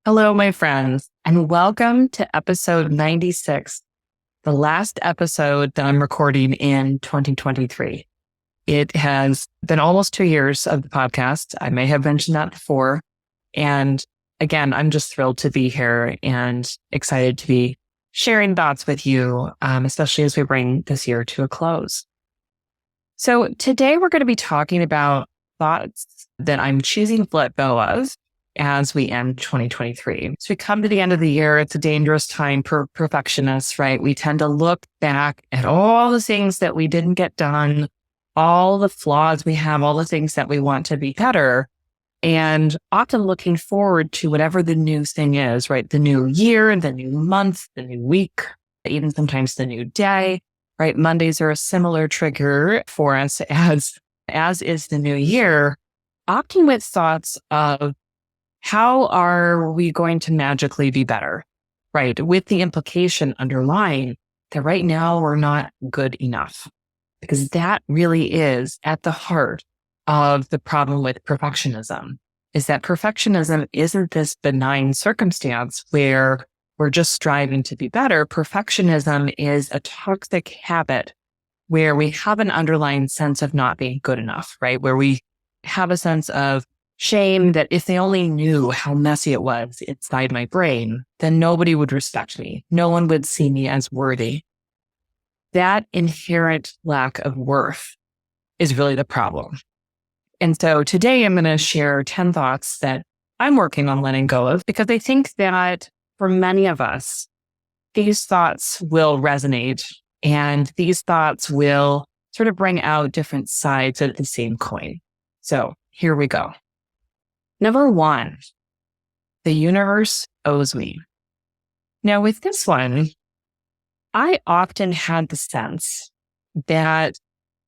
Hello, my friends, and welcome to episode 96, the last episode that I'm recording in 2023. It has been almost 2 years of the podcast. I may have mentioned that before. And again, I'm just thrilled to be here and excited to be sharing thoughts with you, especially as we bring this year to a close. So today we're going to be talking about thoughts that I'm choosing to let go of as we end 2023. So we come to the end of the year. It's a dangerous time for perfectionists, right? We tend to look back at all the things that we didn't get done, all the flaws we have, all the things that we want to be better, and often looking forward to whatever the new thing is, right? The new year, the new month, the new week, even sometimes the new day, right? Mondays are a similar trigger for us as is the new year, often with thoughts of how are we going to magically be better, right? With the implication underlying that right now we're not good enough, because that really is at the heart of the problem with perfectionism, is that perfectionism isn't this benign circumstance where we're just striving to be better. Perfectionism is a toxic habit where we have an underlying sense of not being good enough, right? Where we have a sense of shame that if they only knew how messy it was inside my brain, then nobody would respect me. No one would see me as worthy. That inherent lack of worth is really the problem. And so today I'm going to share 10 thoughts that I'm working on letting go of, because I think that for many of us, these thoughts will resonate and these thoughts will sort of bring out different sides of the same coin. So here we go. Number 1, the universe owes me. Now with this one, I often had the sense that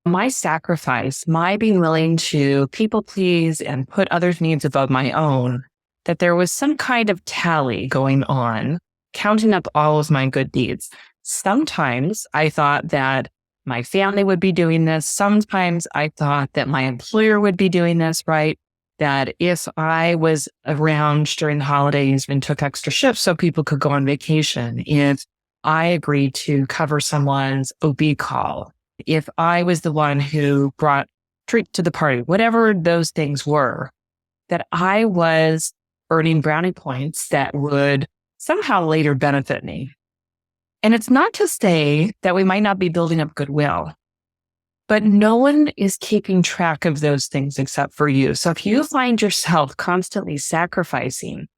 my sacrifice, my being willing to people please and put others' needs above my own, that there was some kind of tally going on, counting up all of my good deeds. Sometimes I thought that my family would be doing this. Sometimes I thought that my employer would be doing this, right? That if I was around during the holidays and took extra shifts so people could go on vacation, if I agreed to cover someone's OB call, if I was the one who brought treats to the party, whatever those things were, that I was earning brownie points that would somehow later benefit me. And it's not to say that we might not be building up goodwill, but no one is keeping track of those things except for you. So if you find yourself constantly sacrificing,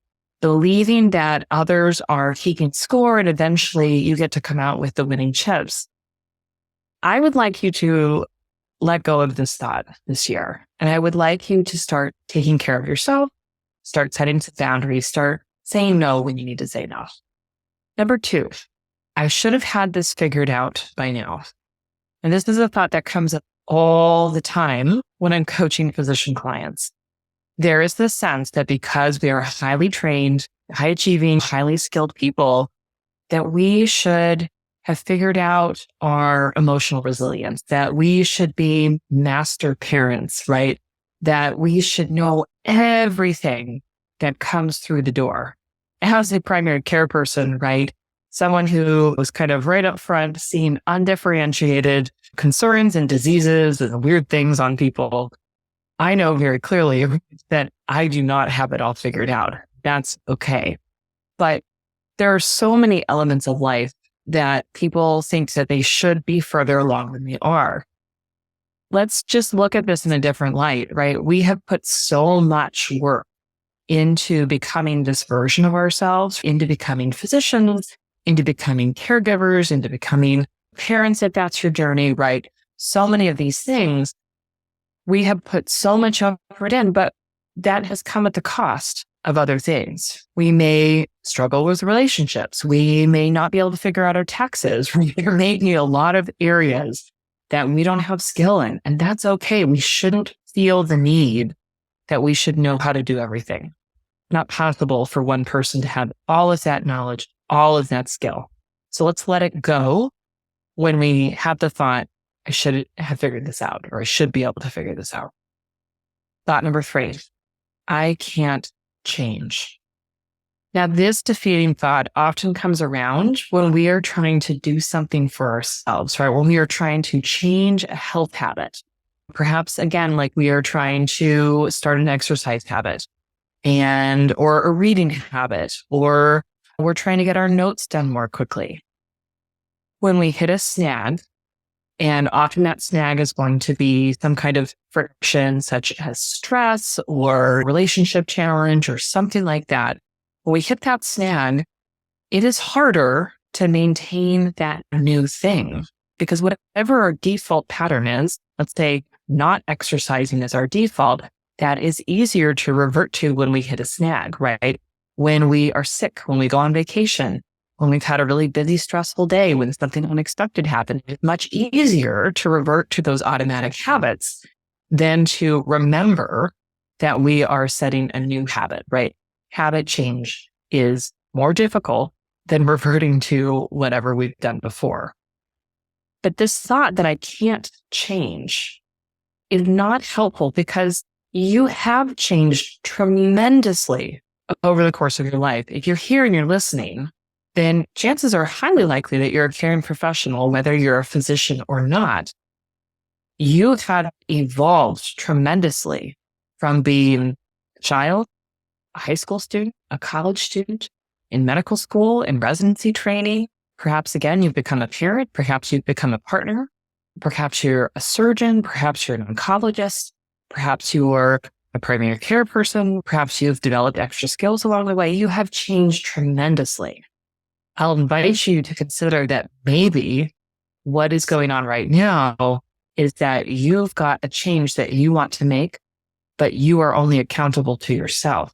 believing that others are keeping score and eventually you get to come out with the winning chips, I would like you to let go of this thought this year. And I would like you to start taking care of yourself, start setting some boundaries, start saying no when you need to say no. Number 2, I should have had this figured out by now. And this is a thought that comes up all the time when I'm coaching physician clients. There is this sense that because we are highly trained, high achieving, highly skilled people, that we should have figured out our emotional resilience, that we should be master parents, right? That we should know everything that comes through the door. As a primary care person, right? Someone who was kind of right up front, seeing undifferentiated concerns and diseases and weird things on people. I know very clearly that I do not have it all figured out. That's okay. But there are so many elements of life that people think that they should be further along than they are. Let's just look at this in a different light, right? We have put so much work into becoming this version of ourselves, into becoming physicians, into becoming caregivers, into becoming parents, if that's your journey, right? So many of these things, we have put so much effort in, but that has come at the cost of other things. We may struggle with relationships. We may not be able to figure out our taxes. There may be a lot of areas that we don't have skill in, and that's okay. We shouldn't feel the need that we should know how to do everything. Not possible for one person to have all of that knowledge, all of that skill. So let's let it go when we have the thought, I should have figured this out, or I should be able to figure this out. Thought number 3, I can't change. Now, this defeating thought often comes around when we are trying to do something for ourselves, right? When we are trying to change a health habit. Perhaps, again, like we are trying to start an exercise habit or a reading habit, or we're trying to get our notes done more quickly. When we hit a snag, and often that snag is going to be some kind of friction, such as stress or relationship challenge or something like that. When we hit that snag, it is harder to maintain that new thing because whatever our default pattern is, let's say not exercising is our default, that is easier to revert to when we hit a snag, right? When we are sick, when we go on vacation, when we've had a really busy, stressful day, when something unexpected happened, it's much easier to revert to those automatic habits than to remember that we are setting a new habit, right? Habit change is more difficult than reverting to whatever we've done before. But this thought that I can't change is not helpful because you have changed tremendously over the course of your life. If you're here and you're listening, then chances are highly likely that you're a caring professional, whether you're a physician or not. You have evolved tremendously from being a child, a high school student, a college student, in medical school, in residency training. Perhaps, again, you've become a parent. Perhaps you've become a partner. Perhaps you're a surgeon. Perhaps you're an oncologist. Perhaps you're a primary care person. Perhaps you've developed extra skills along the way. You have changed tremendously. I'll invite you to consider that maybe what is going on right now is that you've got a change that you want to make, but you are only accountable to yourself.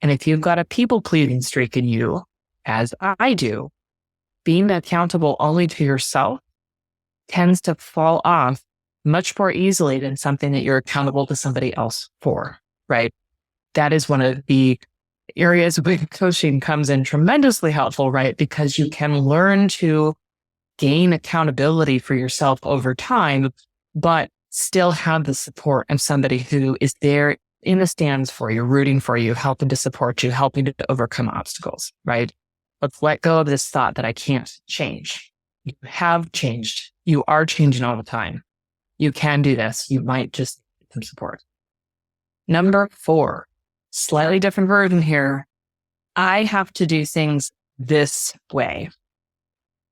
And if you've got a people-pleasing streak in you, as I do, being accountable only to yourself tends to fall off much more easily than something that you're accountable to somebody else for, right? That is one of the areas where coaching comes in tremendously helpful, right? Because you can learn to gain accountability for yourself over time, but still have the support of somebody who is there in the stands for you, rooting for you, helping to support you, helping to overcome obstacles, right? Let's let go of this thought that I can't change. You have changed. You are changing all the time. You can do this. You might just need some support. Number 4, slightly different version here. I have to do things this way.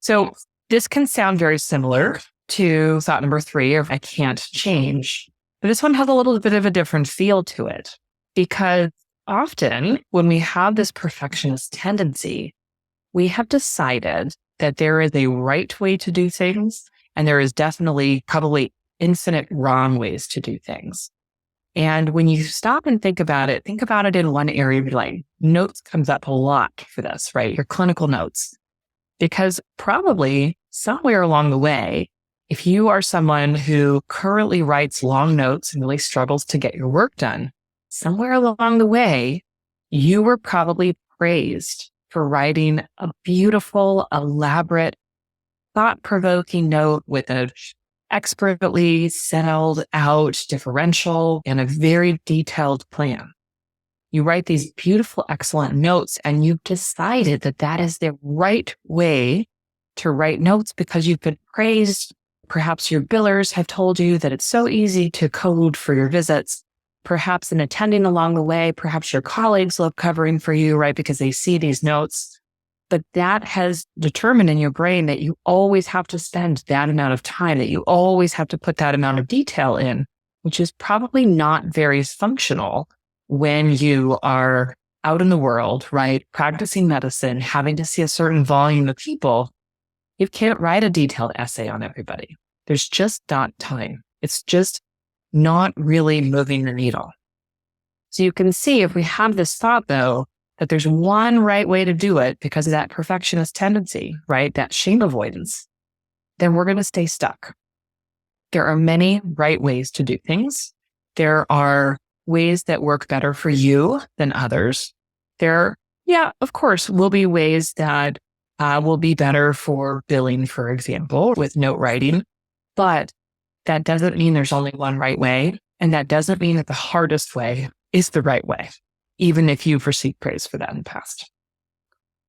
So this can sound very similar to thought number 3 of I can't change. But this one has a little bit of a different feel to it because often when we have this perfectionist tendency, we have decided that there is a right way to do things and there is definitely probably infinite wrong ways to do things. And when you stop and think about it in one area of your life. Notes comes up a lot for this, right? Your clinical notes. Because probably somewhere along the way, if you are someone who currently writes long notes and really struggles to get your work done, somewhere along the way, you were probably praised for writing a beautiful, elaborate, thought-provoking note with an expertly settled out differential and a very detailed plan. You write these beautiful, excellent notes, and you've decided that that is the right way to write notes because you've been praised. Perhaps your billers have told you that it's so easy to code for your visits. Perhaps in attending along the way, perhaps your colleagues love covering for you, right? Because they see these notes. But that has determined in your brain that you always have to spend that amount of time, that you always have to put that amount of detail in, which is probably not very functional when you are out in the world, right? Practicing medicine, having to see a certain volume of people. You can't write a detailed essay on everybody. There's just not time. It's just not really moving the needle. So you can see if we have this thought, though, that there's one right way to do it because of that perfectionist tendency, right? That shame avoidance, then we're going to stay stuck. There are many right ways to do things. There are ways that work better for you than others. Of course, will be ways that will be better for billing, for example, with note writing. But that doesn't mean there's only one right way. And that doesn't mean that the hardest way is the right way, even if you've received praise for that in the past.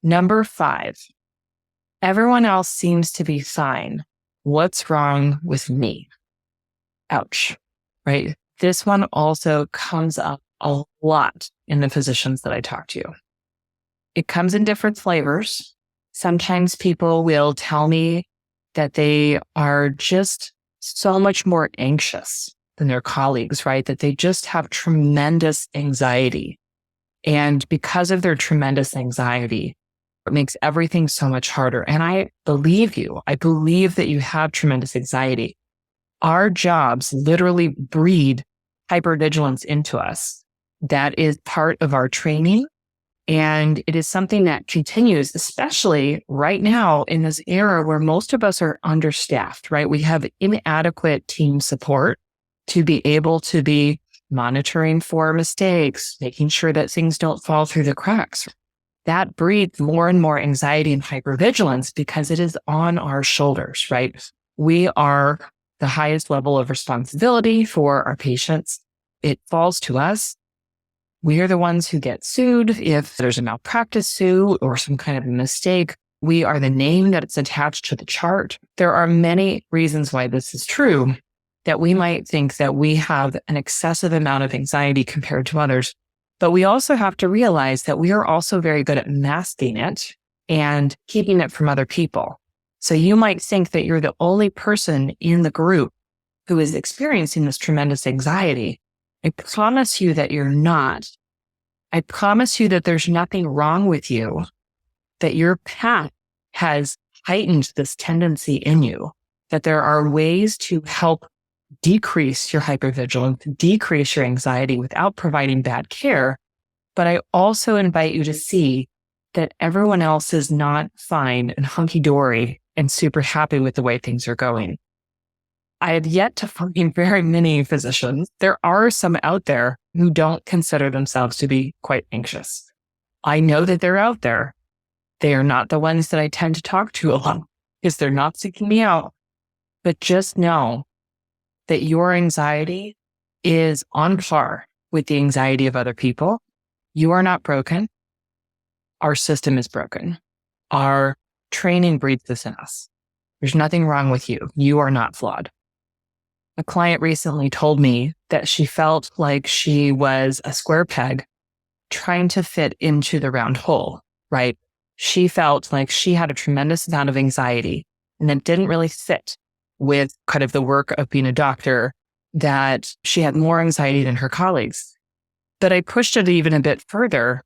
Number 5, everyone else seems to be fine. What's wrong with me? Ouch, right? This one also comes up a lot in the physicians that I talk to. It comes in different flavors. Sometimes people will tell me that they are just so much more anxious than their colleagues, right? That they just have tremendous anxiety. And because of their tremendous anxiety, it makes everything so much harder. And I believe you. I believe that you have tremendous anxiety. Our jobs literally breed hypervigilance into us. That is part of our training. And it is something that continues, especially right now in this era where most of us are understaffed, right? We have inadequate team support to be able to be monitoring for mistakes, making sure that things don't fall through the cracks. That breeds more and more anxiety and hypervigilance because it is on our shoulders, right? We are the highest level of responsibility for our patients. It falls to us. We are the ones who get sued if there's a malpractice suit or some kind of a mistake. We are the name that it's attached to the chart. There are many reasons why this is true, that we might think that we have an excessive amount of anxiety compared to others. But we also have to realize that we are also very good at masking it and keeping it from other people. So you might think that you're the only person in the group who is experiencing this tremendous anxiety. I promise you that you're not. I promise you that there's nothing wrong with you, that your path has heightened this tendency in you, that there are ways to help decrease your hypervigilance, decrease your anxiety without providing bad care. But I also invite you to see that everyone else is not fine and hunky-dory and super happy with the way things are going. I have yet to find very many physicians. There are some out there who don't consider themselves to be quite anxious. I know that they're out there. They are not the ones that I tend to talk to a lot because they're not seeking me out. But just know that your anxiety is on par with the anxiety of other people. You are not broken. Our system is broken. Our training breeds this in us. There's nothing wrong with you. You are not flawed. A client recently told me that she felt like she was a square peg trying to fit into the round hole, right? She felt like she had a tremendous amount of anxiety and it didn't really fit with kind of the work of being a doctor, that she had more anxiety than her colleagues. But I pushed it even a bit further.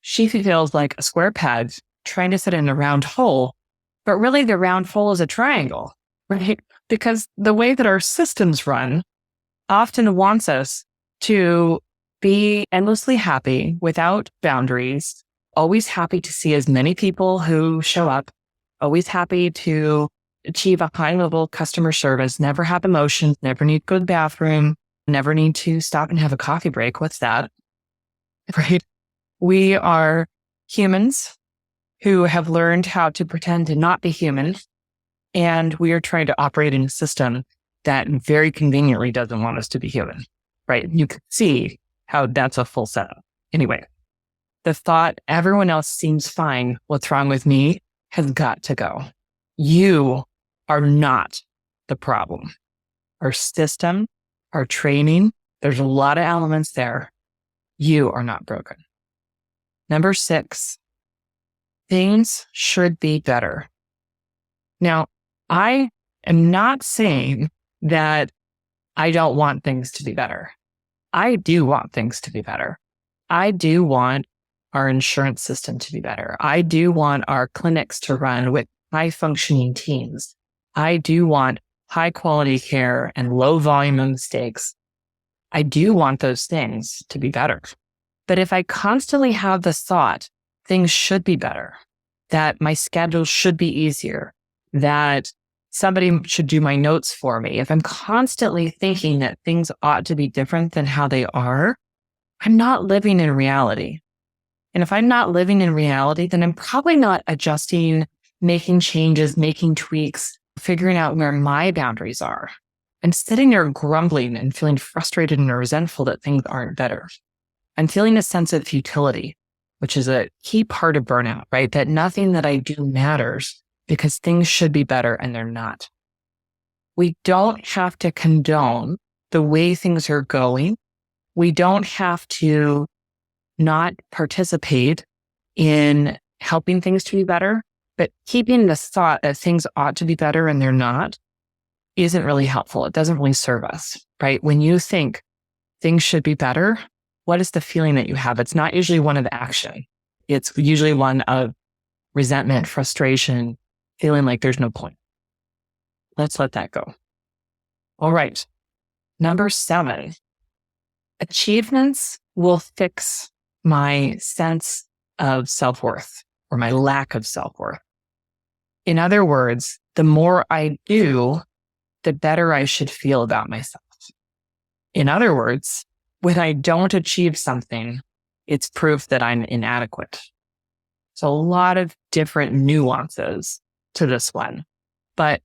She feels like a square peg trying to fit in a round hole, but really the round hole is a triangle, right? Because the way that our systems run often wants us to be endlessly happy without boundaries, always happy to see as many people who show up, always happy to achieve a high level customer service, never have emotions, never need to go to the bathroom, never need to stop and have a coffee break. What's that? Right? We are humans who have learned how to pretend to not be human. And we are trying to operate in a system that very conveniently doesn't want us to be human, right? You can see how that's a full setup. Anyway, the thought, everyone else seems fine, what's wrong with me, has got to go. You are not the problem. Our system, our training, there's a lot of elements there. You are not broken. Number 6, things should be better. Now, I am not saying that I don't want things to be better. I do want things to be better. I do want our insurance system to be better. I do want our clinics to run with high functioning teams. I do want high quality care and low volume of mistakes. I do want those things to be better. But if I constantly have the thought, things should be better, that my schedule should be easier, that somebody should do my notes for me, if I'm constantly thinking that things ought to be different than how they are, I'm not living in reality. And if I'm not living in reality, then I'm probably not adjusting, making changes, making tweaks, figuring out where my boundaries are. I'm sitting there grumbling and feeling frustrated and resentful that things aren't better. I'm feeling a sense of futility which is a key part of burnout, right? That nothing that I do matters because things should be better and they're not. We don't have to condone the way things are going. We don't have to not participate in helping things to be better, but keeping the thought that things ought to be better and they're not isn't really helpful. It doesn't really serve us, right? When you think things should be better, what is the feeling that you have? It's not usually one of action. It's usually one of resentment, frustration, feeling like there's no point. Let's let that go. All right. Number 7, achievements will fix my sense of self-worth or my lack of self-worth. In other words, the more I do, the better I should feel about myself. In other words, when I don't achieve something, it's proof that I'm inadequate. So a lot of different nuances to this one, but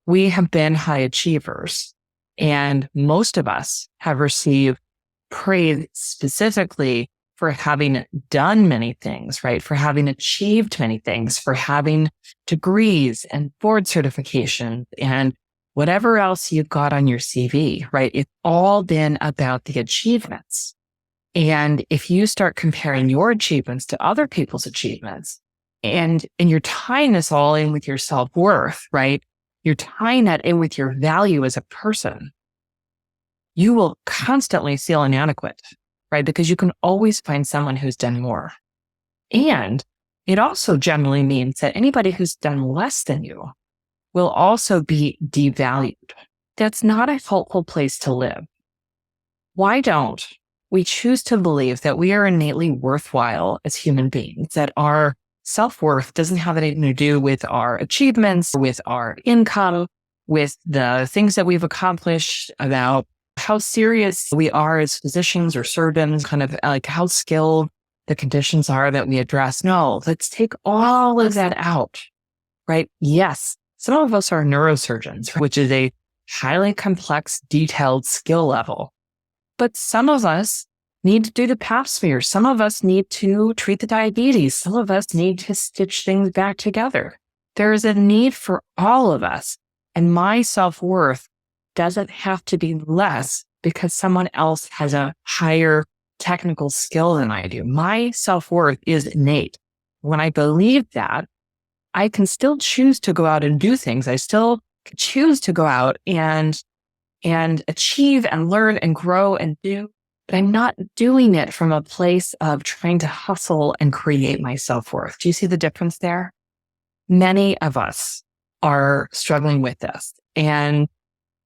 we have been high achievers, and most of us have received praise specifically for having done many things, right? For having achieved many things, for having degrees and board certifications and whatever else you've got on your CV, right? It's all been about the achievements. And if you start comparing your achievements to other people's achievements, and you're tying this all in with your self-worth, right? You're tying that in with your value as a person, you will constantly feel inadequate, right? Because you can always find someone who's done more. And it also generally means that anybody who's done less than you will also be devalued. That's not a helpful place to live. Why don't we choose to believe that we are innately worthwhile as human beings, that our self-worth doesn't have anything to do with our achievements, with our income, with the things that we've accomplished, about how serious we are as physicians or surgeons, kind of like how skilled the conditions are that we address. No, let's take all of that out, right? Yes, some of us are neurosurgeons, which is a highly complex, detailed skill level. But some of us need to do the pap smear. Some of us need to treat the diabetes. Some of us need to stitch things back together. There is a need for all of us. And my self-worth doesn't have to be less because someone else has a higher technical skill than I do. My self-worth is innate. When I believe that, I can still choose to go out and do things. I still choose to go out and achieve and learn and grow and do, but I'm not doing it from a place of trying to hustle and create my self-worth. Do you see the difference there? Many of us are struggling with this. And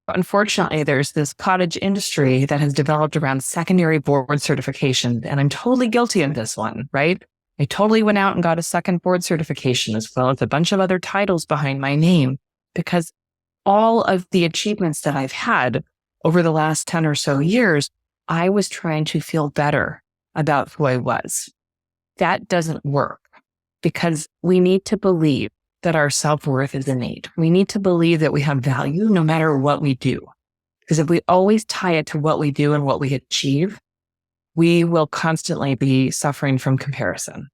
unfortunately, there's this cottage industry that has developed around secondary board certification. And I'm totally guilty of this one, right? I totally went out and got a second board certification as well as a bunch of other titles behind my name, because all of the achievements that I've had over the last 10 or so years, I was trying to feel better about who I was. That doesn't work because we need to believe that our self-worth is innate. We need to believe that we have value no matter what we do. Because if we always tie it to what we do and what we achieve, we will constantly be suffering from comparison.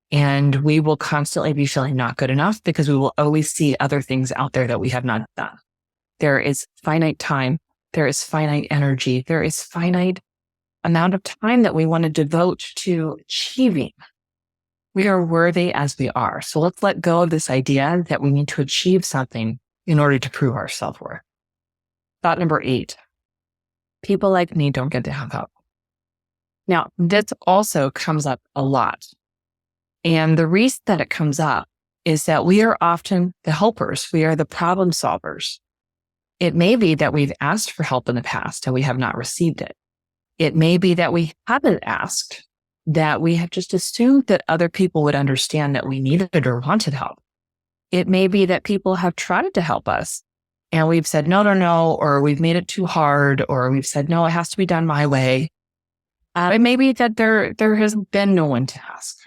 And we will constantly be feeling not good enough because we will always see other things out there that we have not done. There is finite time. There is finite energy. There is finite amount of time that we want to devote to achieving. We are worthy as we are. So let's let go of this idea that we need to achieve something in order to prove our self-worth. Thought number 8, people like me don't get to have help. Now, this also comes up a lot. And the reason that it comes up is that we are often the helpers. We are the problem solvers. It may be that we've asked for help in the past and we have not received it. It may be that we haven't asked, that we have just assumed that other people would understand that we needed or wanted help. It may be that people have tried to help us and we've said, no, or we've made it too hard, or we've said, no, it has to be done my way. It may be that there has been no one to ask.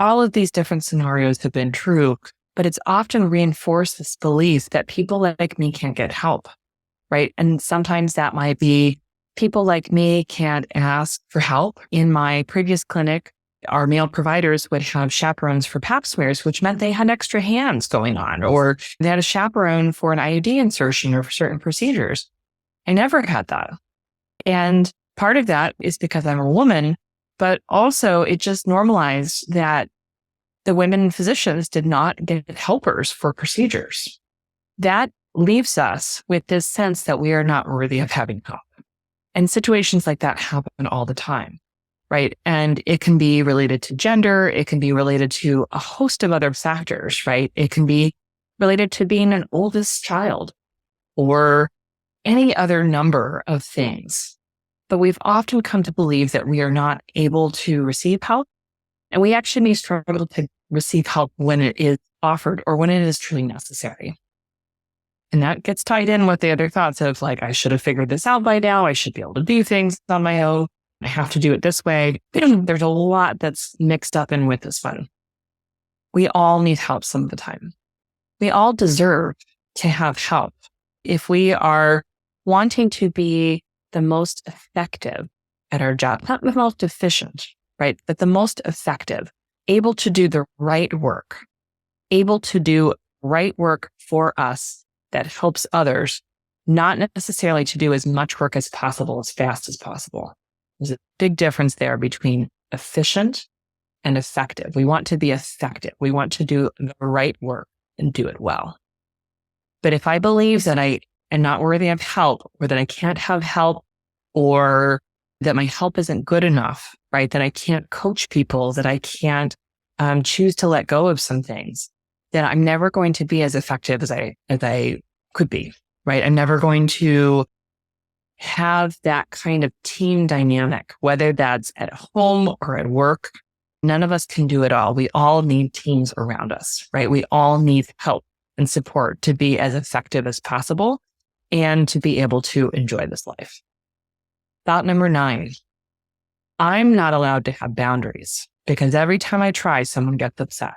All of these different scenarios have been true, but it's often reinforced this belief that people like me can't get help, right? And sometimes that might be people like me can't ask for help. In my previous clinic, Our male providers would have chaperones for pap smears, which meant they had extra hands going on, or they had a chaperone for an IUD insertion or for certain procedures. I never had that. And part of that is because I'm a woman, but also it just normalized that the women physicians did not get helpers for procedures. That leaves us with this sense that we are not worthy of having help. And situations like that happen all the time, right? And it can be related to gender. It can be related to a host of other factors, right? It can be related to being an oldest child or any other number of things. But we've often come to believe that we are not able to receive help. And we actually may struggle to receive help when it is offered or when it is truly necessary. And that gets tied in with the other thoughts of like, I should have figured this out by now. I should be able to do things on my own. I have to do it this way. There's a lot that's mixed up in with this one. We all need help some of the time. We all deserve to have help. If we are wanting to be the most effective at our job, not the most efficient, right? But the most effective, able to do the right work, able to do right work for us that helps others, not necessarily to do as much work as possible, as fast as possible. There's a big difference there between efficient and effective. We want to be effective. We want to do the right work and do it well. But if I believe that I am not worthy of help, or that I can't have help, or that my help isn't good enough, right? That I can't coach people, that I can't choose to let go of some things, then I'm never going to be as effective as I could be, right? I'm never going to have that kind of team dynamic, whether that's at home or at work. None of us can do it all. We all need teams around us, right? We all need help and support to be as effective as possible and to be able to enjoy this life. Thought number 9, I'm not allowed to have boundaries because every time I try, someone gets upset.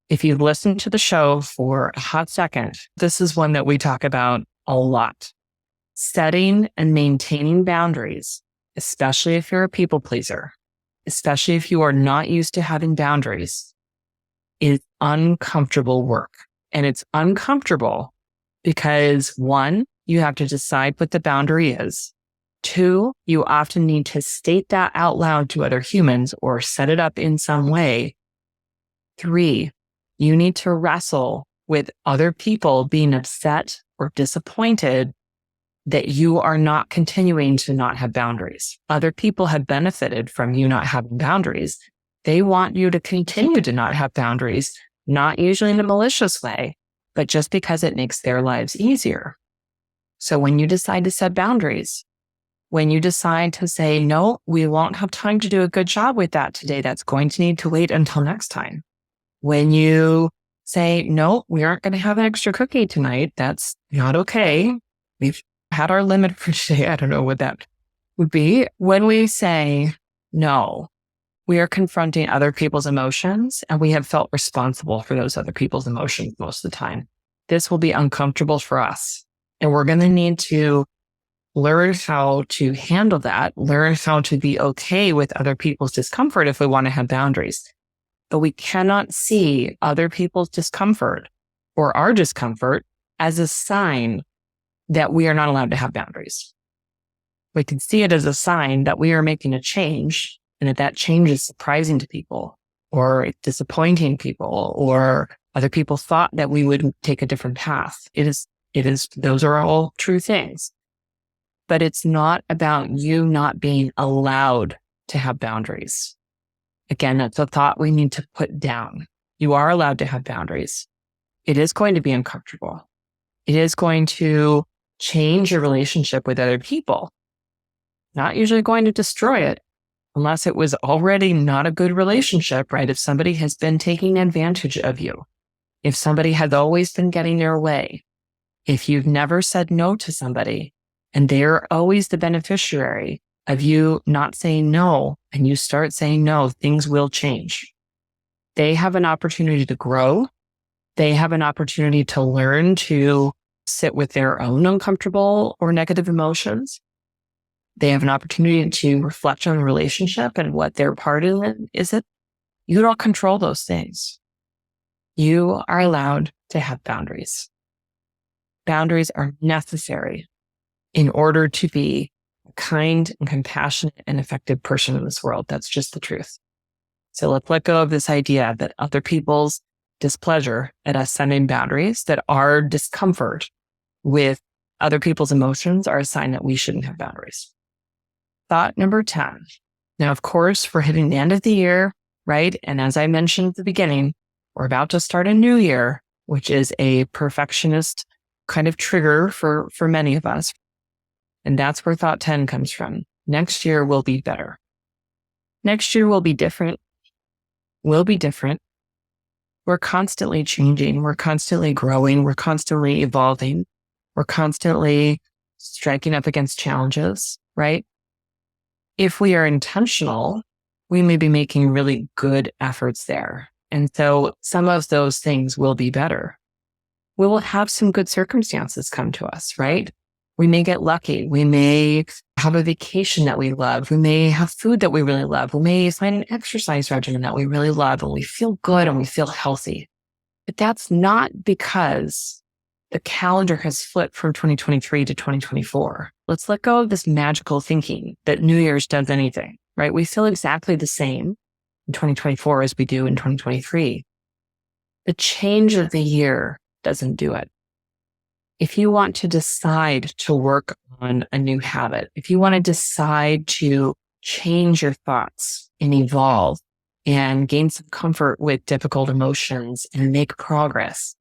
If you've listened to the show for a hot second, this is one that we talk about a lot. Setting and maintaining boundaries, especially if you're a people pleaser, especially if you are not used to having boundaries, is uncomfortable work. And it's uncomfortable because 1, you have to decide what the boundary is. 2, you often need to state that out loud to other humans or set it up in some way. 3, you need to wrestle with other people being upset or disappointed that you are not continuing to not have boundaries. Other people have benefited from you not having boundaries. They want you to continue to not have boundaries, not usually in a malicious way, but just because it makes their lives easier. So when you decide to set boundaries, when you decide to say, no, we won't have time to do a good job with that today, that's going to need to wait until next time. When you say, no, we aren't going to have an extra cookie tonight, that's not okay. We've had our limit for today. I don't know what that would be. When we say no, we are confronting other people's emotions and we have felt responsible for those other people's emotions most of the time. This will be uncomfortable for us. And we're going to need to learn how to handle that, learn how to be okay with other people's discomfort if we want to have boundaries. But we cannot see other people's discomfort or our discomfort as a sign that we are not allowed to have boundaries. We can see it as a sign that we are making a change and that change is surprising to people or disappointing people or other people thought that we would take a different path. It is, those are all true things. But it's not about you not being allowed to have boundaries. Again, that's a thought we need to put down. You are allowed to have boundaries. It is going to be uncomfortable. It is going to change your relationship with other people. Not usually going to destroy it unless it was already not a good relationship, right? If somebody has been taking advantage of you, if somebody has always been getting their way, if you've never said no to somebody and they're always the beneficiary of you not saying no, and you start saying no, things will change. They have an opportunity to grow. They have an opportunity to learn to sit with their own uncomfortable or negative emotions. They have an opportunity to reflect on the relationship and what their part in it is. You don't control those things. You are allowed to have boundaries. Boundaries are necessary in order to be a kind and compassionate and effective person in this world. That's just the truth. So let's let go of this idea that other people's displeasure at us setting boundaries, that our discomfort with other people's emotions are a sign that we shouldn't have boundaries. Thought number 10. Now, of course, we're hitting the end of the year, right? And as I mentioned at the beginning, we're about to start a new year, which is a perfectionist kind of trigger for many of us. And that's where thought 10 comes from. Next year will be better. Next year will be different. Will be different. We're constantly changing. We're constantly growing. We're constantly evolving. We're constantly striking up against challenges, right? If we are intentional, we may be making really good efforts there. And so some of those things will be better. We will have some good circumstances come to us, right? We may get lucky. We may have a vacation that we love. We may have food that we really love. We may find an exercise regimen that we really love and we feel good and we feel healthy. But that's not because the calendar has flipped from 2023 to 2024. Let's let go of this magical thinking that New Year's does anything, right? We feel exactly the same in 2024 as we do in 2023. The change of the year doesn't do it. If you want to decide to work on a new habit, if you want to decide to change your thoughts and evolve and gain some comfort with difficult emotions and make progress,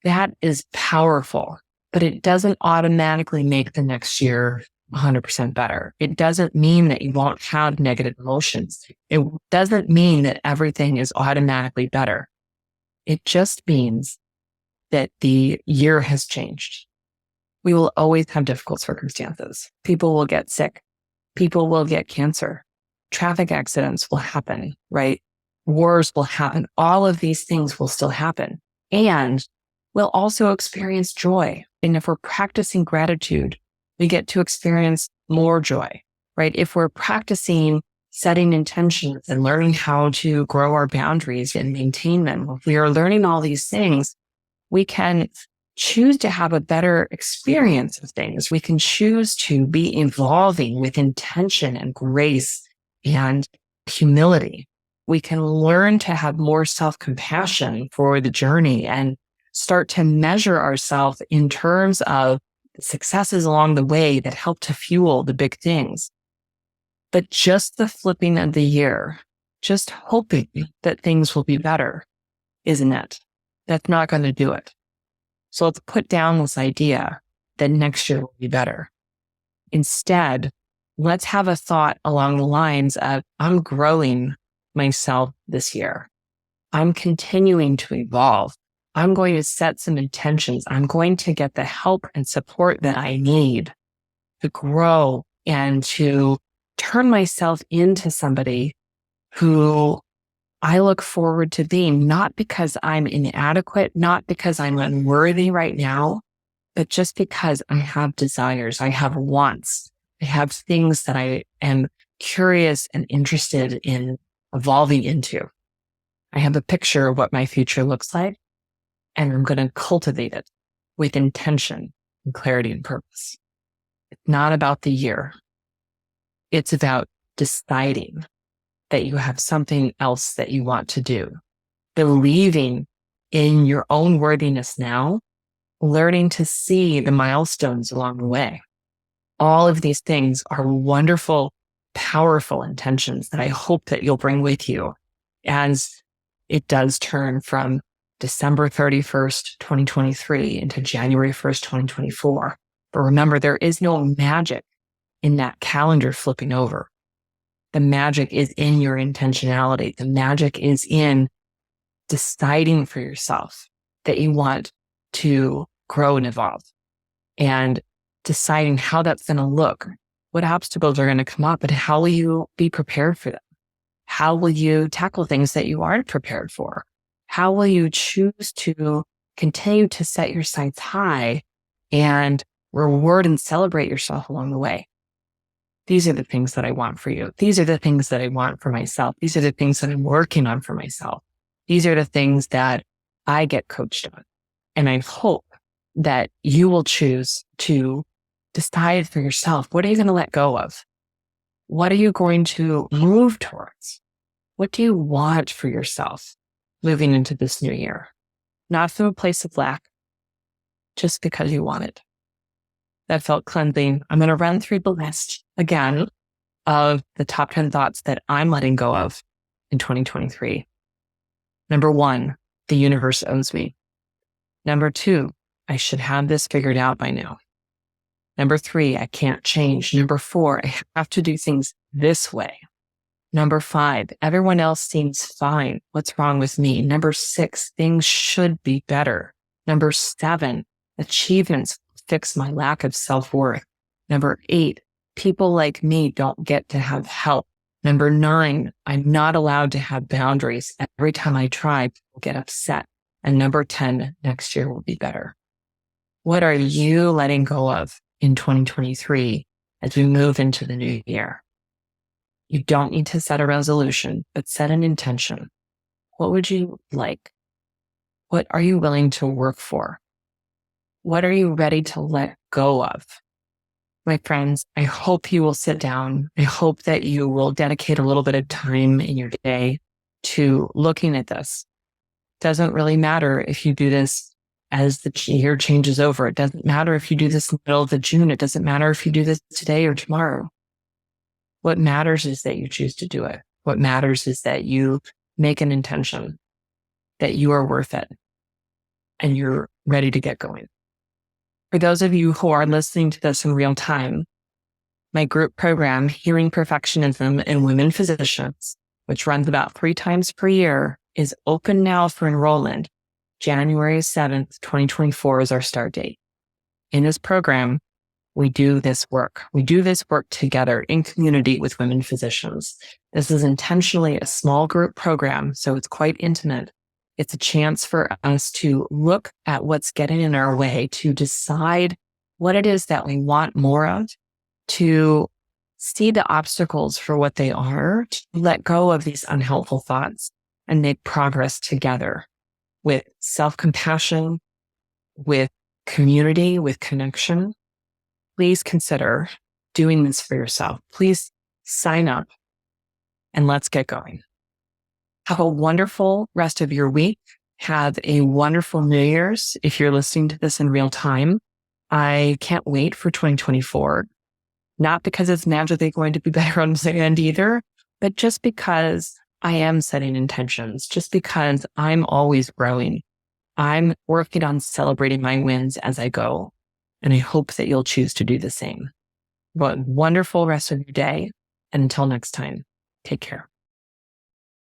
that is powerful, but it doesn't automatically make the next year 100% better. It doesn't mean that you won't have negative emotions. It doesn't mean that everything is automatically better. It just means that the year has changed. We will always have difficult circumstances. People will get sick. People will get cancer. Traffic accidents will happen, right? Wars will happen. All of these things will still happen. And we'll also experience joy. And if we're practicing gratitude, we get to experience more joy, right? If we're practicing setting intentions and learning how to grow our boundaries and maintain them, if we are learning all these things, we can choose to have a better experience of things. We can choose to be evolving with intention and grace and humility. We can learn to have more self-compassion for the journey and start to measure ourselves in terms of the successes along the way that help to fuel the big things. But just the flipping of the year, just hoping that things will be better, isn't it? That's not going to do it. So let's put down this idea that next year will be better. Instead, let's have a thought along the lines of, I'm growing myself this year. I'm continuing to evolve. I'm going to set some intentions. I'm going to get the help and support that I need to grow and to turn myself into somebody who I look forward to being, not because I'm inadequate, not because I'm unworthy right now, but just because I have desires, I have wants, I have things that I am curious and interested in evolving into. I have a picture of what my future looks like, and I'm going to cultivate it with intention and clarity and purpose. It's not about the year. It's about deciding that you have something else that you want to do, believing in your own worthiness now, learning to see the milestones along the way. All of these things are wonderful, powerful intentions that I hope that you'll bring with you as it does turn from December 31st, 2023 into January 1st, 2024. But remember, there is no magic in that calendar flipping over. The magic is in your intentionality. The magic is in deciding for yourself that you want to grow and evolve and deciding how that's going to look, what obstacles are going to come up, and how will you be prepared for them? How will you tackle things that you aren't prepared for? How will you choose to continue to set your sights high and reward and celebrate yourself along the way? These are the things that I want for you. These are the things that I want for myself. These are the things that I'm working on for myself. These are the things that I get coached on. And I hope that you will choose to decide for yourself, what are you going to let go of? What are you going to move towards? What do you want for yourself moving into this new year? Not from a place of lack, just because you want it. That felt cleansing. I'm going to run through the list again of the top 10 thoughts that I'm letting go of in 2023. Number 1, the universe owns me. Number 2, I should have this figured out by now. Number 3, I can't change. Number 4, I have to do things this way. Number 5, everyone else seems fine. What's wrong with me? Number 6, things should be better. Number 7, achievements fix my lack of self-worth. Number 8, people like me don't get to have help. Number 9, I'm not allowed to have boundaries. Every time I try, people get upset. And number 10, next year will be better. What are you letting go of in 2023 as we move into the new year? You don't need to set a resolution, but set an intention. What would you like? What are you willing to work for? What are you ready to let go of? My friends, I hope you will sit down. I hope that you will dedicate a little bit of time in your day to looking at this. It doesn't really matter if you do this as the year changes over. It doesn't matter if you do this in the middle of the June. It doesn't matter if you do this today or tomorrow. What matters is that you choose to do it. What matters is that you make an intention, that you are worth it, and you're ready to get going. For those of you who are listening to this in real time, my group program, Healing Perfectionism in Women Physicians, which runs about 3 times per year, is open now for enrollment. January 7th, 2024 is our start date. In this program, we do this work. We do this work together in community with women physicians. This is intentionally a small group program, so it's quite intimate. It's a chance for us to look at what's getting in our way, to decide what it is that we want more of, to see the obstacles for what they are, to let go of these unhelpful thoughts and make progress together with self-compassion, with community, with connection. Please consider doing this for yourself. Please sign up and let's get going. Have a wonderful rest of your week. Have a wonderful New Year's if you're listening to this in real time. I can't wait for 2024. Not because it's magically going to be better on the end either, but just because I am setting intentions, just because I'm always growing. I'm working on celebrating my wins as I go, and I hope that you'll choose to do the same. Have a wonderful rest of your day, and until next time, take care.